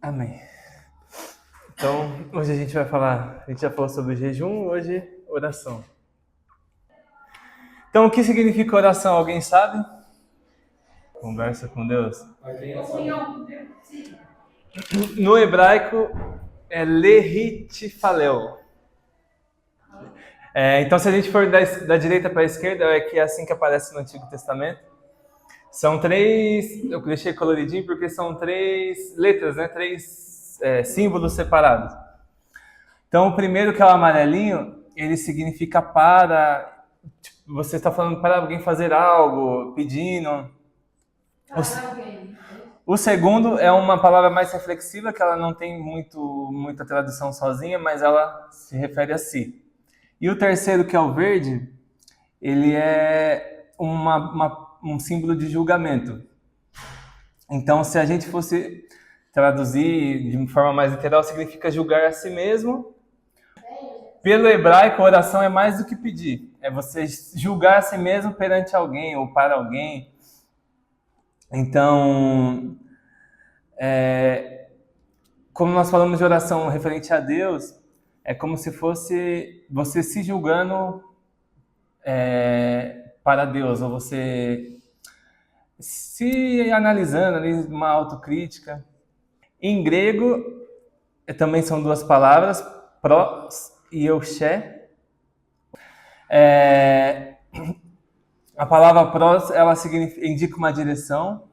Amém. Então, hoje a gente vai falar, a gente já falou sobre jejum, hoje oração. Então, o que significa oração? Alguém sabe? Conversa com Deus. No hebraico é lehitfalel. Então, se a gente for da direita para a esquerda, é que é assim que aparece no Antigo Testamento. São três, eu deixei coloridinho porque são três letras, né? Três símbolos separados. Então, o primeiro, que é o amarelinho, ele significa para... Tipo, você está falando para alguém fazer algo, pedindo. O segundo é uma palavra mais reflexiva, que ela não tem muita tradução sozinha, mas ela se refere a si. E o terceiro, que é o verde, ele é um símbolo de julgamento. Então, se a gente fosse traduzir de forma mais literal, significa julgar a si mesmo. Pelo hebraico, oração é mais do que pedir. É você julgar a si mesmo perante alguém ou para alguém. Então, como nós falamos de oração referente a Deus, é como se fosse você se julgando para Deus, ou você se analisando ali, uma autocrítica. Em grego, também são duas palavras, pros e euché. A palavra pros, ela indica uma direção,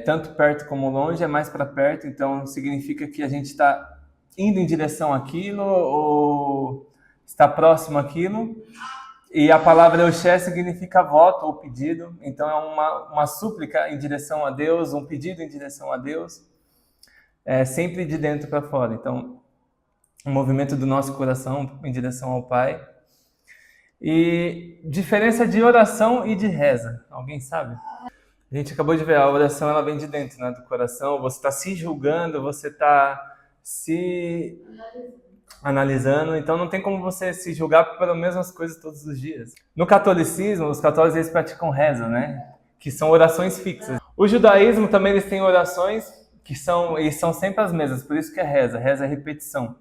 tanto perto como longe, é mais para perto, então significa que a gente está indo em direção àquilo ou está próximo àquilo. E a palavra euché significa voto ou pedido, então é uma súplica em direção a Deus, um pedido em direção a Deus, sempre de dentro para fora. Então, um movimento do nosso coração em direção ao Pai. E diferença de oração e de reza, alguém sabe? A gente acabou de ver, a oração ela vem de dentro, né, do coração, você está se julgando, você está se analisando, então não tem como você se julgar pelas mesmas coisas todos os dias. No catolicismo, os católicos eles praticam reza, né, que são orações fixas. O judaísmo também eles têm orações que são sempre as mesmas, por isso que é reza é repetição.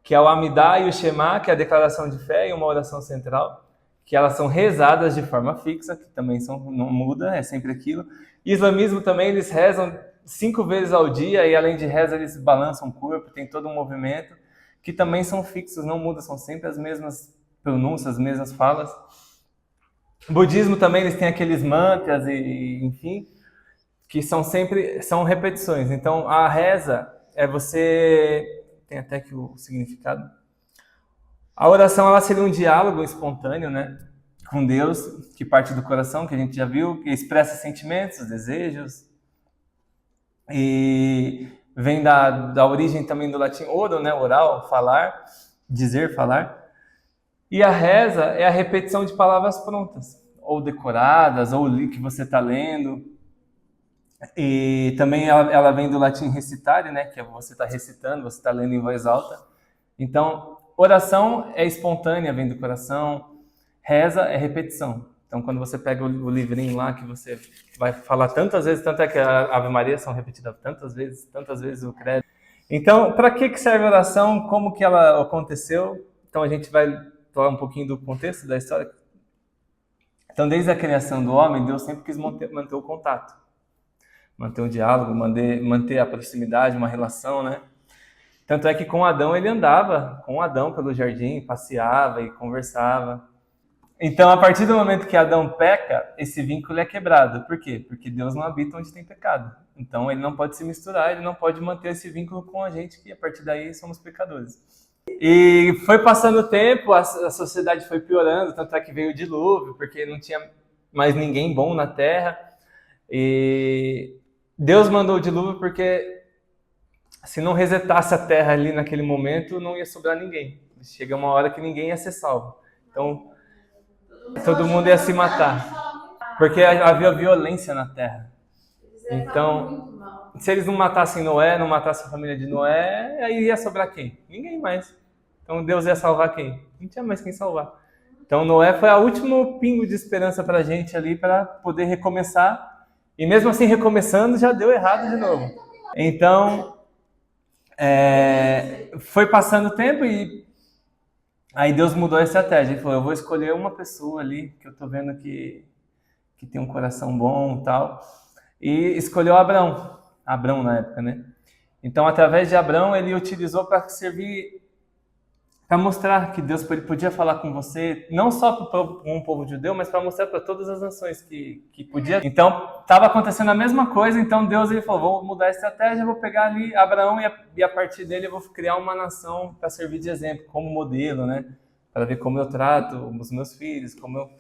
Que é o Amidá e o Shema, que é a declaração de fé e uma oração central, que elas são rezadas de forma fixa, que também não muda, é sempre aquilo. E o islamismo também, eles rezam 5 vezes ao dia, e além de reza, eles balançam o corpo, tem todo um movimento, que também são fixos, não mudam, são sempre as mesmas pronúncias, as mesmas falas. O budismo também, eles têm aqueles mantras, enfim, que são repetições. Então, a reza é você... Tem até que o significado. A oração ela seria um diálogo espontâneo, né, com Deus, que parte do coração, que a gente já viu, que expressa sentimentos, desejos, e vem da origem também do latim oro, né, oral, falar, dizer, falar. E a reza é a repetição de palavras prontas, ou decoradas, ou que você está lendo. E também ela vem do latim recitare, né, que é você está recitando, você está lendo em voz alta. Então, oração é espontânea, vem do coração. Reza é repetição. Então, quando você pega o livrinho lá, que você vai falar tantas vezes, tanto é que a Ave Maria são repetidas tantas vezes o credo. Então, para que serve a oração? Como que ela aconteceu? Então, a gente vai falar um pouquinho do contexto da história. Então, desde a criação do homem, Deus sempre quis manter o contato. Manter um diálogo, manter a proximidade, uma relação, né? Tanto é que com Adão ele andava com Adão pelo jardim, passeava e conversava. Então, a partir do momento que Adão peca, esse vínculo é quebrado. Por quê? Porque Deus não habita onde tem pecado. Então, ele não pode se misturar, ele não pode manter esse vínculo com a gente, que a partir daí somos pecadores. E foi passando o tempo, a sociedade foi piorando, tanto é que veio o dilúvio, porque não tinha mais ninguém bom na terra. E Deus mandou o dilúvio porque se não resetasse a terra ali naquele momento, não ia sobrar ninguém. Chega uma hora que ninguém ia ser salvo. Então, todo mundo ia se matar. Porque havia violência na terra. Então, se eles não matassem Noé, não matassem a família de Noé, aí ia sobrar quem? Ninguém mais. Então, Deus ia salvar quem? Não tinha mais quem salvar. Então, Noé foi o último pingo de esperança para a gente ali, para poder recomeçar E mesmo assim, recomeçando, já deu errado de novo. Então, foi passando o tempo e aí Deus mudou a estratégia. Ele falou, eu vou escolher uma pessoa ali, que eu tô vendo que tem um coração bom e tal. E escolheu Abrão. Abrão na época, né? Então, através de Abrão, ele utilizou para servir, para mostrar que Deus podia falar com você, não só para um povo judeu, mas para mostrar para todas as nações que podia. Então, estava acontecendo a mesma coisa, então Deus ele falou, vou mudar a estratégia, vou pegar ali Abraão e a partir dele eu vou criar uma nação para servir de exemplo, como modelo, né? Para ver como eu trato os meus filhos, como eu...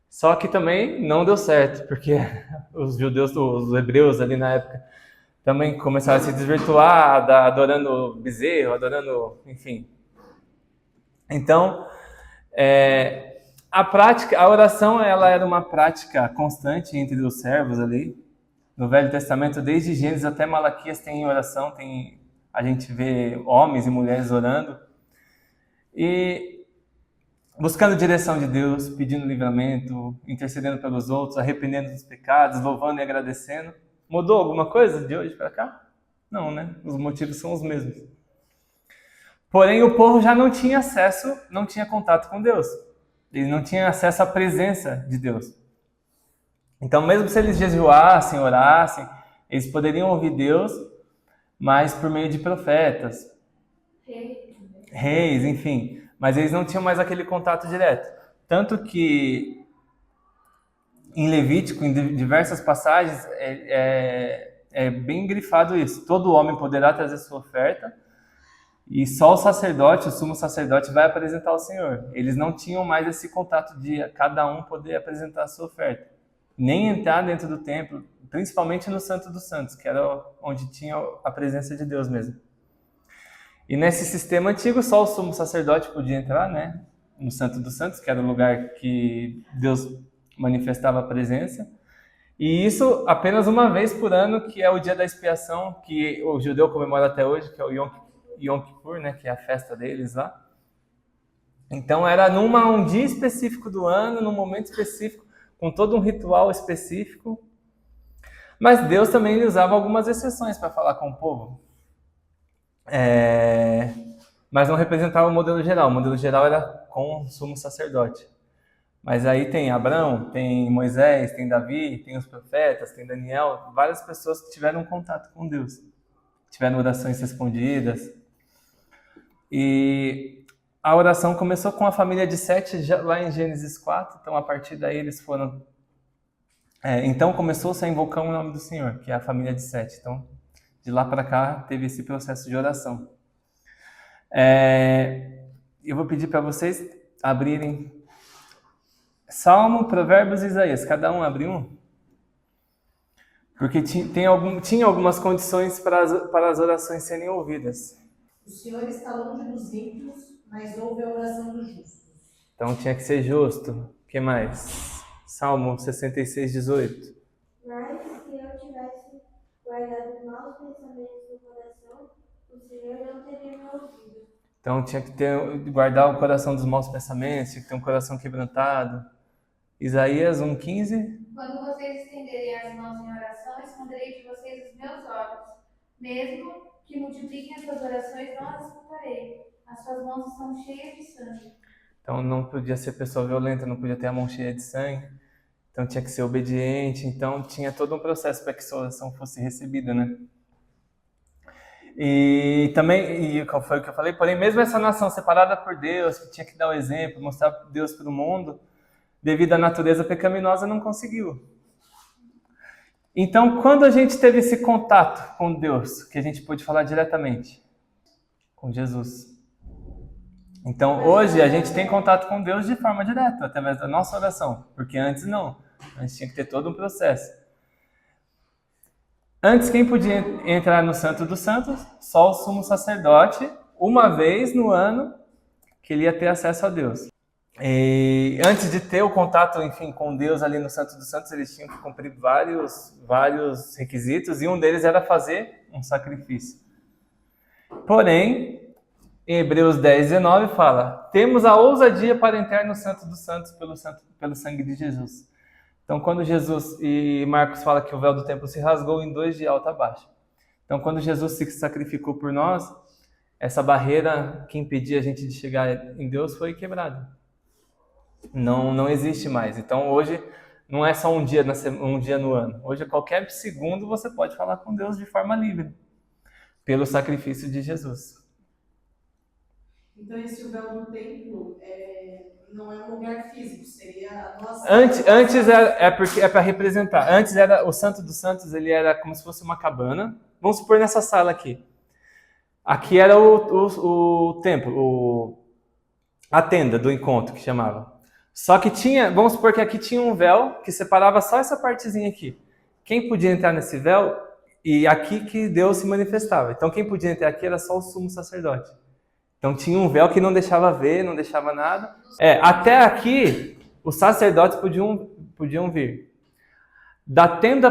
Só que também não deu certo, porque os judeus, os hebreus ali na época, também começaram a se desvirtuar, adorando bezerro, adorando, enfim. Então, a oração, ela era uma prática constante entre os servos ali. No Velho Testamento, desde Gênesis até Malaquias tem oração, a gente vê homens e mulheres orando. E buscando direção de Deus, pedindo livramento, intercedendo pelos outros, arrependendo dos pecados, louvando e agradecendo. Mudou alguma coisa de hoje para cá? Não, né? Os motivos são os mesmos. Porém, o povo já não tinha acesso, não tinha contato com Deus. Ele não tinha acesso à presença de Deus. Então, mesmo se eles jejuassem, orassem, eles poderiam ouvir Deus, mas por meio de profetas, reis, enfim. Mas eles não tinham mais aquele contato direto. Tanto que em Levítico, em diversas passagens, é bem grifado isso. Todo homem poderá trazer sua oferta, e só o sacerdote, o sumo sacerdote, vai apresentar ao Senhor. Eles não tinham mais esse contato de cada um poder apresentar a sua oferta. Nem entrar dentro do templo, principalmente no Santo dos Santos, que era onde tinha a presença de Deus mesmo. E nesse sistema antigo, só o sumo sacerdote podia entrar, né? No Santo dos Santos, que era o lugar que Deus manifestava a presença. E isso apenas uma vez por ano, que é o dia da expiação, que o judeu comemora até hoje, que é o Yom Kippur, né, que é a festa deles lá. Então era um dia específico do ano, num momento específico, com todo um ritual específico. Mas Deus também usava algumas exceções para falar com o povo. Mas não representava o modelo geral. O modelo geral era com o sumo sacerdote. Mas aí tem Abraão, tem Moisés, tem Davi, tem os profetas, tem Daniel, várias pessoas que tiveram contato com Deus. Tiveram orações respondidas. E a oração começou com a família de Sete, lá em Gênesis 4. Então, a partir daí, eles foram... então, começou-se a invocar o nome do Senhor, que é a família de Sete. Então, de lá para cá, teve esse processo de oração. Eu vou pedir para vocês abrirem Salmo, Provérbios e Isaías. Cada um abre um. Porque tinha algumas condições para as orações serem ouvidas. O Senhor está longe dos ímpios, mas ouve a oração dos justos. Então tinha que ser justo. O que mais? Salmo 66, 18. Mas se eu tivesse guardado maus pensamentos no coração, o Senhor não teria me ouvido. Então tinha que guardar o coração dos maus pensamentos, tinha que ter um coração quebrantado. Isaías 1,15. Quando vocês estenderem as mãos em oração, esconderei de vocês os meus olhos. Mesmo que multipliquem as suas orações, não as escutarei. As suas mãos estão cheias de sangue. Então não podia ser pessoa violenta, não podia ter a mão cheia de sangue. Então tinha que ser obediente. Então tinha todo um processo para que essa oração fosse recebida, né? E também, qual foi o que eu falei? Porém, mesmo essa nação separada por Deus, que tinha que dar o exemplo, mostrar Deus para o mundo, devido à natureza pecaminosa, não conseguiu. Então, quando a gente teve esse contato com Deus, que a gente pôde falar diretamente com Jesus. Então, hoje a gente tem contato com Deus de forma direta, através da nossa oração, porque antes não. Antes tinha que ter todo um processo. Antes, quem podia entrar no Santo dos Santos? Só o sumo sacerdote, uma vez no ano, que ele ia ter acesso a Deus. E antes de ter o contato, enfim, com Deus ali no Santo dos Santos, eles tinham que cumprir vários requisitos, e um deles era fazer um sacrifício. Porém, em Hebreus 10, 19 fala: temos a ousadia para entrar no Santo dos Santos pelo sangue de Jesus. Então, quando Jesus, e Marcos fala que o véu do templo se rasgou em dois de alto a baixo. Então, quando Jesus se sacrificou por nós, essa barreira que impedia a gente de chegar em Deus foi quebrada. Não existe mais. Então, hoje, não é só um dia no ano. Hoje, a qualquer segundo, você pode falar com Deus de forma livre, pelo sacrifício de Jesus. Então, esse véu do templo não é um lugar físico, seria a nossa... Antes é para representar. Antes era o Santo dos Santos, ele era como se fosse uma cabana. Vamos supor nessa sala aqui. Aqui era o templo, a tenda do encontro, que chamava. Só que vamos supor que aqui tinha um véu que separava só essa partezinha aqui. Quem podia entrar nesse véu, e aqui que Deus se manifestava. Então quem podia entrar aqui era só o sumo sacerdote. Então tinha um véu que não deixava ver, não deixava nada. Até aqui, os sacerdotes podiam vir. Da tenda,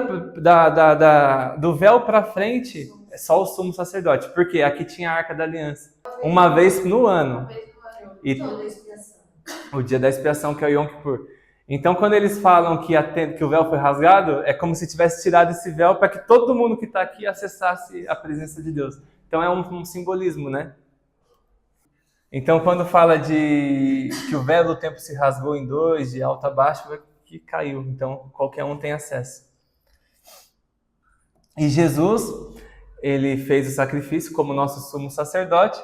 do véu para frente, é só o sumo sacerdote. Porque aqui tinha a Arca da Aliança. Uma vez no ano. E o dia da expiação, que é o Yom Kippur. Então, quando eles falam que o véu foi rasgado, é como se tivesse tirado esse véu para que todo mundo que está aqui acessasse a presença de Deus. Então, é um simbolismo, né? Então, quando fala que o véu do templo se rasgou em dois, de alto a baixo, é que caiu. Então, qualquer um tem acesso. E Jesus, ele fez o sacrifício como nosso sumo sacerdote.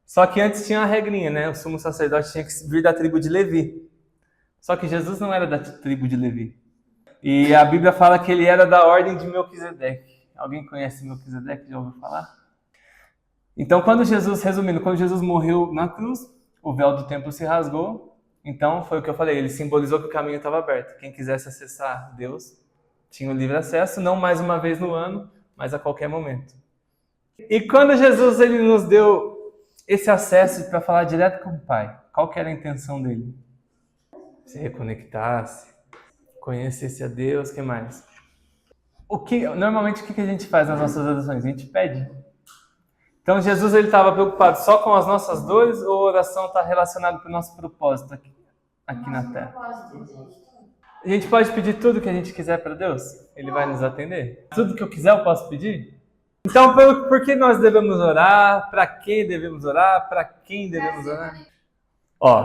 Só que antes tinha uma regrinha, né? O sumo sacerdote tinha que vir da tribo de Levi. Só que Jesus não era da tribo de Levi. E a Bíblia fala que ele era da ordem de Melquisedeque. Alguém conhece Melquisedeque? Já ouviu falar? Então, resumindo, quando Jesus morreu na cruz, o véu do templo se rasgou. Então, foi o que eu falei, ele simbolizou que o caminho estava aberto. Quem quisesse acessar Deus tinha o livre acesso, não mais uma vez no ano, mas a qualquer momento. E quando Jesus ele nos deu esse acesso para falar direto com o Pai, qual que era a intenção dele? Se reconectasse, conhecesse a Deus, o que mais? Normalmente, o que a gente faz nas nossas orações? A gente pede. Então, Jesus estava preocupado só com as nossas dores ou a oração está relacionada com o nosso propósito aqui na Terra? A gente pode pedir tudo que a gente quiser para Deus? Ele vai nos atender? Tudo que eu quiser eu posso pedir? Então, por que nós devemos orar? Para quem devemos orar? Para quem devemos orar?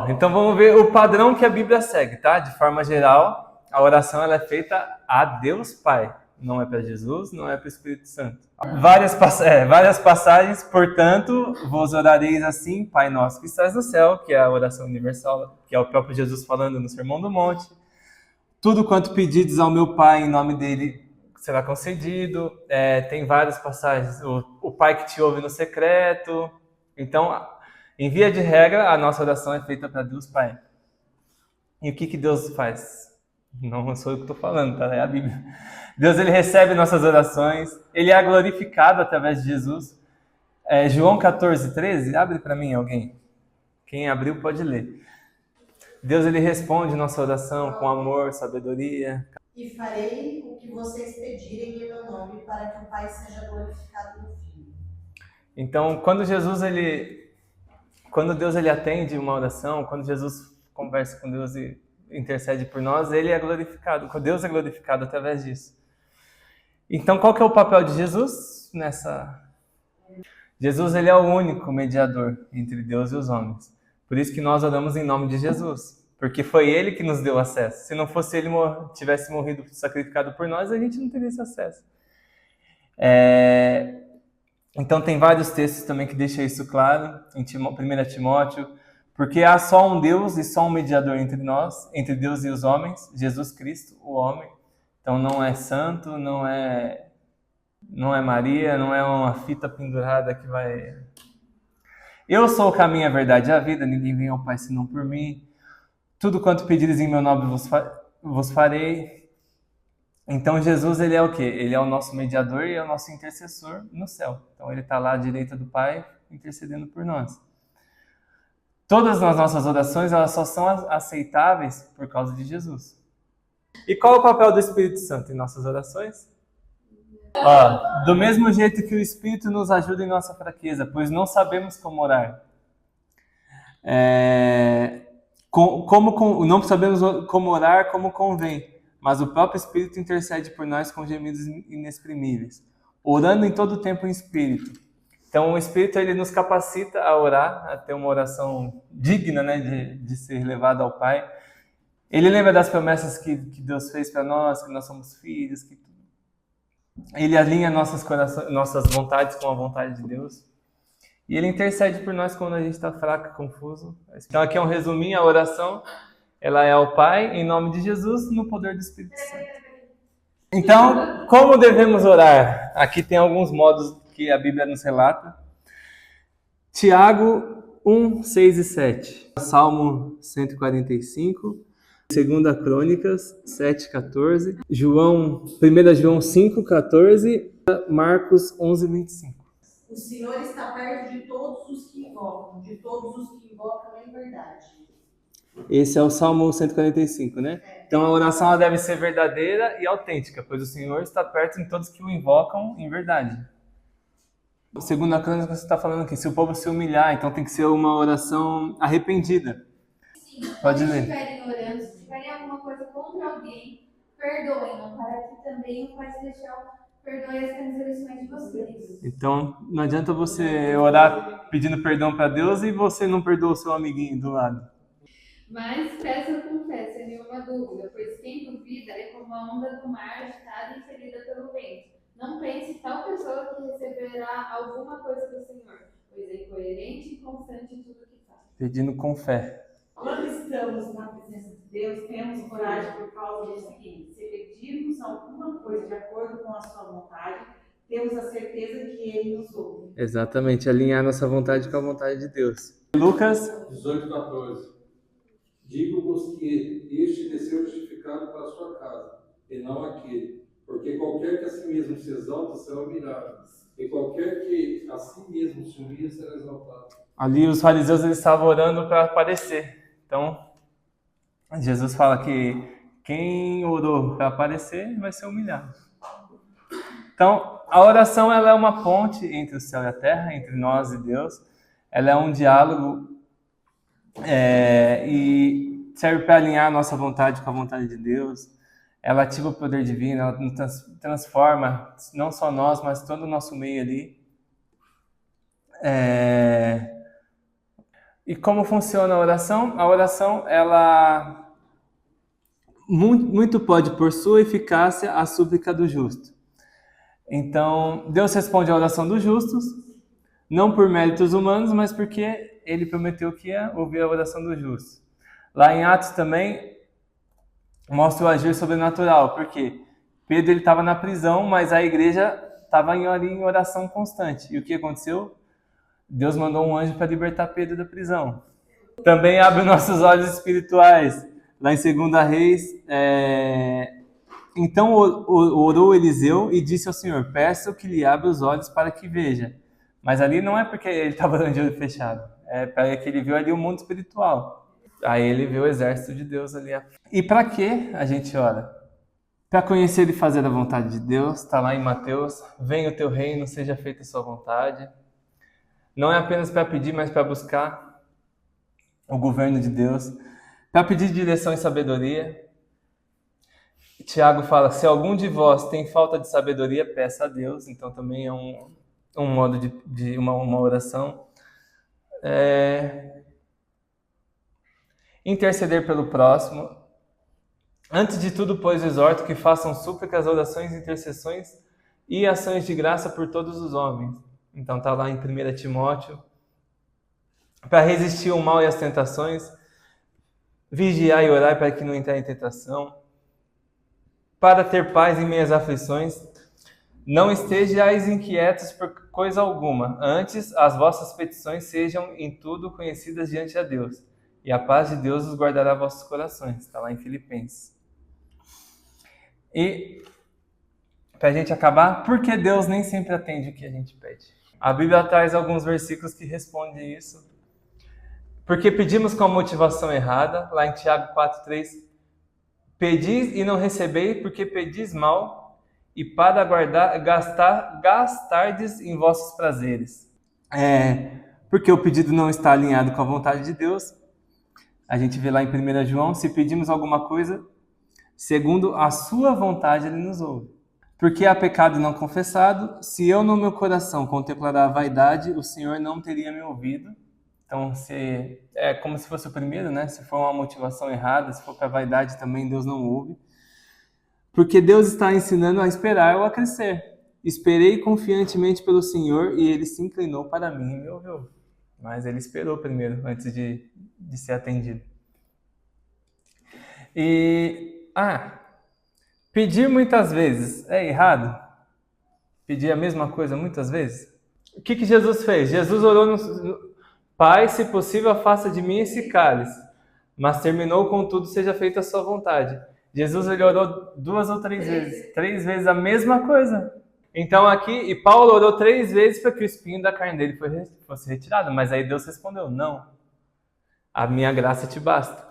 Então vamos ver o padrão que a Bíblia segue, tá? De forma geral, a oração ela é feita a Deus Pai. Não é para Jesus, não é para o Espírito Santo. Várias passagens, portanto, vos orareis assim, Pai nosso que estás no céu, que é a oração universal, que é o próprio Jesus falando no Sermão do Monte. Tudo quanto pedides ao meu Pai, em nome dele, será concedido. Tem várias passagens. O Pai que te ouve no secreto. Então, em via de regra, a nossa oração é feita para Deus Pai. E o que Deus faz? Não sou eu que estou falando, tá? É a Bíblia. Deus ele recebe nossas orações, ele é glorificado através de Jesus. João 14, 13, abre para mim alguém. Quem abriu pode ler. Deus ele responde nossa oração com amor, sabedoria. E farei o que vocês pedirem em meu nome, para que o Pai seja glorificado no Filho. Então, quando Deus ele atende uma oração, quando Jesus conversa com Deus e intercede por nós, ele é glorificado. Deus é glorificado através disso. Então, qual que é o papel de Jesus nessa? Jesus ele é o único mediador entre Deus e os homens. Por isso que nós oramos em nome de Jesus, porque foi ele que nos deu acesso. Se não fosse ele tivesse morrido sacrificado por nós, a gente não teria esse acesso. Então tem vários textos também que deixam isso claro, em 1 Timóteo, porque há só um Deus e só um mediador entre nós, entre Deus e os homens, Jesus Cristo, o homem. Então não é santo, não é Maria, não é uma fita pendurada que vai... Eu sou o caminho, a verdade e a vida, ninguém vem ao Pai senão por mim. Tudo quanto pedires em meu nome vos farei. Então Jesus, ele é o quê? Ele é o nosso mediador e é o nosso intercessor no céu. Então ele está lá à direita do Pai, intercedendo por nós. Todas as nossas orações, elas só são aceitáveis por causa de Jesus. E qual é o papel do Espírito Santo em nossas orações? Do mesmo jeito que o Espírito nos ajuda em nossa fraqueza, pois não sabemos como orar. Não sabemos como orar como convém, mas o próprio Espírito intercede por nós com gemidos inexprimíveis, orando em todo tempo em Espírito. Então, o Espírito ele nos capacita a orar, a ter uma oração digna, né, de ser levada ao Pai. Ele lembra das promessas que Deus fez para nós, que nós somos filhos, que ele alinha nossas vontades com a vontade de Deus. E ele intercede por nós quando a gente está fraco e confuso. Então, aqui é um resuminho, a oração, ela é ao Pai, em nome de Jesus, no poder do Espírito Santo. Então, como devemos orar? Aqui tem alguns modos que a Bíblia nos relata. Tiago 1, 6 e 7. Salmo 145. 2 Crônicas 7, 14. 1 João 5, 14. Marcos 11, 25. O Senhor está perto de todos os que invocam em verdade. Esse é o Salmo 145, né? Então a oração ela deve ser verdadeira e autêntica, pois o Senhor está perto de todos que o invocam em verdade. Segundo a Crônica, você está falando que se o povo se humilhar, então tem que ser uma oração arrependida. Sim, Pode quando ler. estiverem orando, se tiverem alguma coisa contra alguém, perdoem-no, para que também o Pai Celestial perdoe as transgressões de vocês. Então não adianta você orar pedindo perdão para Deus e você não perdoa o seu amiguinho do lado. Mas peço com fé, sem nenhuma dúvida, pois quem duvida é como a onda do mar agitada e ferida pelo vento. Não pense tal pessoa que receberá alguma coisa do Senhor, pois é coerente e constante em tudo que faz. Pedindo com fé. Quando estamos na presença de Deus, temos coragem por causa do seguinte: se pedirmos alguma coisa de acordo com a sua vontade, temos a certeza de que Ele nos ouve. Exatamente, alinhar nossa vontade com a vontade de Deus. Lucas 18, 14. Digo-vos que este desceu justificado para a sua casa, e não aquele. Porque qualquer que a si mesmo se exalta será humilhado, e qualquer que a si mesmo se humilha será exaltado. Ali os fariseus eles estavam orando para aparecer. Então, Jesus fala que quem orou para aparecer vai ser humilhado. Então, a oração ela é uma ponte entre o céu e a terra, entre nós e Deus. Ela é um diálogo e serve para alinhar a nossa vontade com a vontade de Deus. Ela ativa o poder divino, ela nos transforma, não só nós, mas todo o nosso meio ali. E como funciona a oração? A oração, ela muito pode, por sua eficácia, a súplica do justo. Então, Deus responde à oração dos justos, não por méritos humanos, mas porque Ele prometeu que ia ouvir a oração dos justos. Lá em Atos também, mostra o agir sobrenatural, porque Pedro estava na prisão, mas a igreja estava em oração constante. E o que aconteceu? Deus mandou um anjo para libertar Pedro da prisão. Também abre nossos olhos espirituais. Lá em 2 Reis, então orou Eliseu e disse ao Senhor: peço que lhe abra os olhos para que veja. Mas ali não é porque ele estava de olho fechado, é para que ele viu ali o mundo espiritual. Aí ele viu o exército de Deus ali. E para que a gente ora? Para conhecer e fazer a vontade de Deus, está lá em Mateus: venha o teu reino, seja feita a sua vontade. Não é apenas para pedir, mas para buscar o governo de Deus, para pedir direção e sabedoria. Tiago fala: se algum de vós tem falta de sabedoria, peça a Deus. Então também é um modo de uma oração. Interceder pelo próximo. Antes de tudo, pois, exorto que façam súplicas, orações, intercessões e ações de graça por todos os homens. Então está lá em 1 Timóteo. Para resistir ao mal e às tentações, vigiar e orar para que não entre em tentação, para ter paz em meias aflições. Não estejais inquietos por coisa alguma, antes as vossas petições sejam em tudo conhecidas diante de Deus, e a paz de Deus os guardará vossos corações. Está lá em Filipenses. E, para a gente acabar, por que Deus nem sempre atende o que a gente pede? A Bíblia traz alguns versículos que respondem isso. Porque pedimos com a motivação errada, lá em Tiago 4,3, pedis e não recebeis, porque pedis mal, e para gastardes em vossos prazeres. Porque o pedido não está alinhado com a vontade de Deus. A gente vê lá em 1 João: se pedimos alguma coisa segundo a sua vontade ele nos ouve. Porque há pecado não confessado, se eu no meu coração contemplar a vaidade, o Senhor não teria me ouvido. Então, é como se fosse o primeiro, né? Se for uma motivação errada, se for para vaidade também, Deus não ouve. Porque Deus está ensinando a esperar ou a crescer. Esperei confiantemente pelo Senhor e ele se inclinou para mim e me ouviu. Mas ele esperou primeiro, antes de ser atendido. Pedir muitas vezes é errado? Pedir a mesma coisa muitas vezes? O que Jesus fez? Jesus orou no Pai, se possível, afasta de mim esse cálice. Mas terminou, contudo, seja feita a sua vontade. Jesus ele orou 2 ou 3 vezes. 3 vezes a mesma coisa. Então aqui, e Paulo orou 3 vezes para que o espinho da carne dele fosse retirado. Mas aí Deus respondeu, não. A minha graça te basta.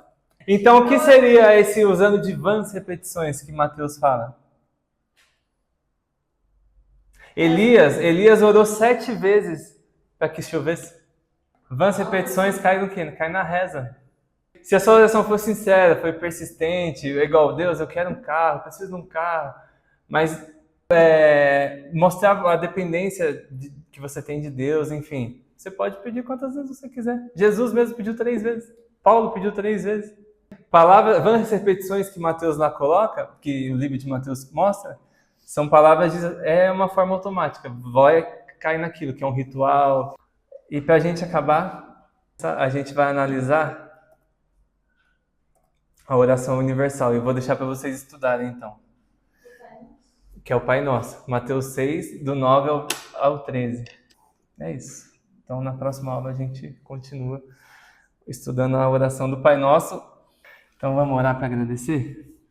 Então o que seria esse usando de vãs repetições que Mateus fala? Elias orou 7 vezes para que chovesse. Vãs repetições cai no quê? Cai na reza. Se a sua oração for sincera, foi persistente, igual Deus, eu quero um carro, preciso de um carro, mas mostrar a dependência que você tem de Deus, enfim, você pode pedir quantas vezes você quiser. Jesus mesmo pediu 3 vezes, Paulo pediu 3 vezes. Vãs repetições que Mateus lá coloca, que o livro de Mateus mostra, são palavras, é uma forma automática, vai cair naquilo, que é um ritual. E para a gente acabar, a gente vai analisar a oração universal. Eu vou deixar para vocês estudarem então. Que é o Pai Nosso. Mateus 6, do 9 ao 13. É isso. Então na próxima aula a gente continua estudando a oração do Pai Nosso. Então vamos orar para agradecer?